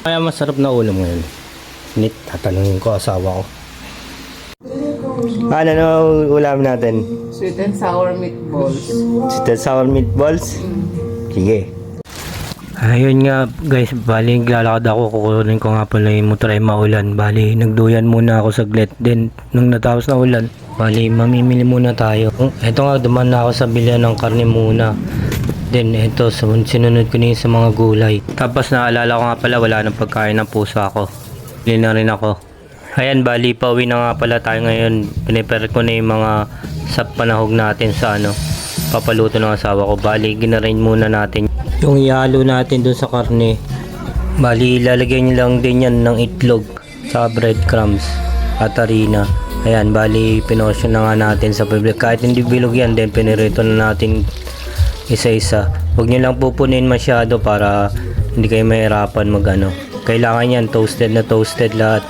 Kaya masarap na ulam ngayon. Nit, tatanungin ko asawa ko. Ano na ulam natin? Sweet and sour meatballs. Sweet and sour meatballs? Sige. Ayun nga guys, bali naglalakad ako, kukunin ko nga pala yung motor ay maulan. Bali nagduyan muna ako saglit, then nung natapos na ulan, bali mamimili muna tayo. Eto nga, duman na ako sa bilihan ng karne muna. Then eto, sinunod ko na yun sa mga gulay. Tapos naalala ko nga pala, wala nang pagkain ng puso ako. Bili na rin ako. Ayan, bali pauwi na nga pala tayo ngayon. Pinipere ko na yung mga sa panahog natin sa papaluto ng asawa ko. Bali ginarin muna natin yung ihalo natin dun sa karne. Bali ilalagay nyo lang din yan ng itlog sa breadcrumbs at harina. Ayan, bali pinosyon na nga natin sa public. Kahit hindi bilog yan, then pinirito na natin isa-isa. Huwag nyo lang pupunin masyado para hindi kayo mahirapan kailangan yan toasted na toasted lahat.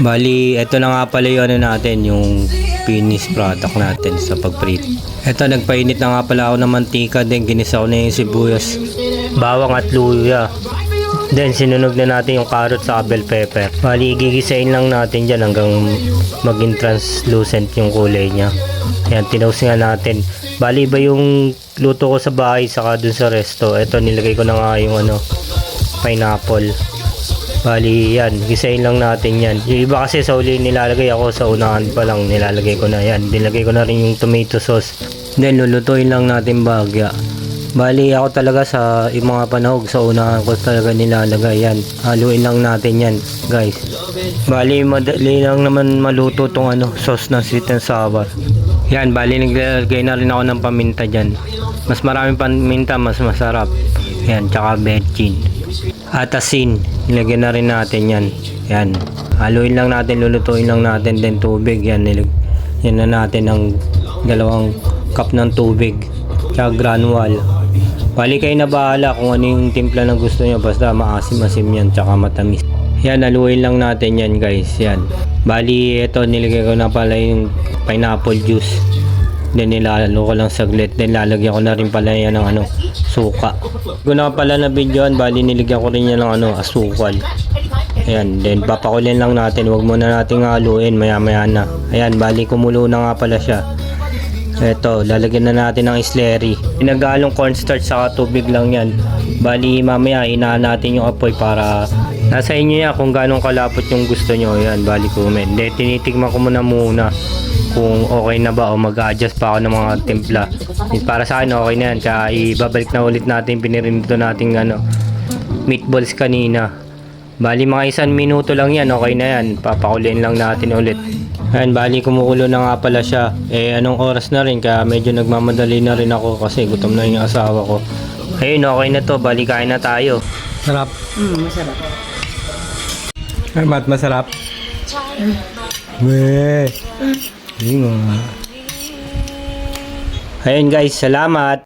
Bali eto na nga pala yung natin, yung finished product natin sa pag-prep. Eto, nagpainit na nga pala ako ng mantika, then ginisa ko na yung sibuyas, bawang at luya. Then sinunog na natin yung carrot sa bell pepper. Bali gigisain lang natin dyan hanggang maging translucent yung kulay nya. Ayan, tinaus nga natin. Bali iba yung luto ko sa bahay saka dun sa resto. Eto, nilagay ko na nga yung pineapple. Bali yan, gisain lang natin yan. Yung iba kasi sa uli nilalagay, ako sa unahan pa lang nilalagay ko na yan. Nilagay ko na rin yung tomato sauce. Then lulutuin lang natin bagya. Bali ako talaga sa yung mga panahog sa unahan ko talaga nilalagay yan. Haluin lang natin yan guys. Bali madali lang naman maluto tong sauce na sweet and sour. Yan, bali naglalagay na rin ako ng paminta dyan. Mas maraming paminta, mas masarap. Yan, tsaka bechin. At asin, nilagyan na rin natin yan. Yan, haluin lang natin, lulutuin lang natin. Then tubig, yan na natin ng 2 cup ng tubig tsaka granule. Bali kayo na bahala kung ano yung timpla na gusto nyo, basta maasim-asim yan tsaka matamis. Yan, haluin lang natin yan guys. Yan, bali ito nilagay ko na pala yung pineapple juice. Then nilalo ko lang saglit. Then lalagyan ko na rin pala yan ng suka. Kung na pala na videoan, bali niligyan ko rin yan ng asukal. Ayan, then papakulin lang natin. Huwag muna natin haluin, maya maya na. Ayan, bali kumulo na nga pala siya. Eto, lalagyan na natin ng slurry. Pinagalong cornstarch saka tubig lang yan. Bali mamaya inaan natin yung apoy para nasa inyo yan kung ganong kalapot yung gusto nyo. Ayan, bali comment. Then tinitigman ko muna kung okay na ba o mag-adjust pa ako ng mga timpla. Para sa akin okay na yan. Kaya ibabalik na ulit natin pinirinito natin meatballs kanina. Bali mga 1 minuto lang yan, okay na yan. Papakulin lang natin ulit. Ayan, bali kumukulo na nga pala siya. Anong oras na rin, kaya medyo nagmamadali na rin ako kasi gutom na yung asawa ko. Ayun, okay na to, bali kain na tayo. Sarap. Masarap. Ay, masarap. Weh. Ayun guys, salamat.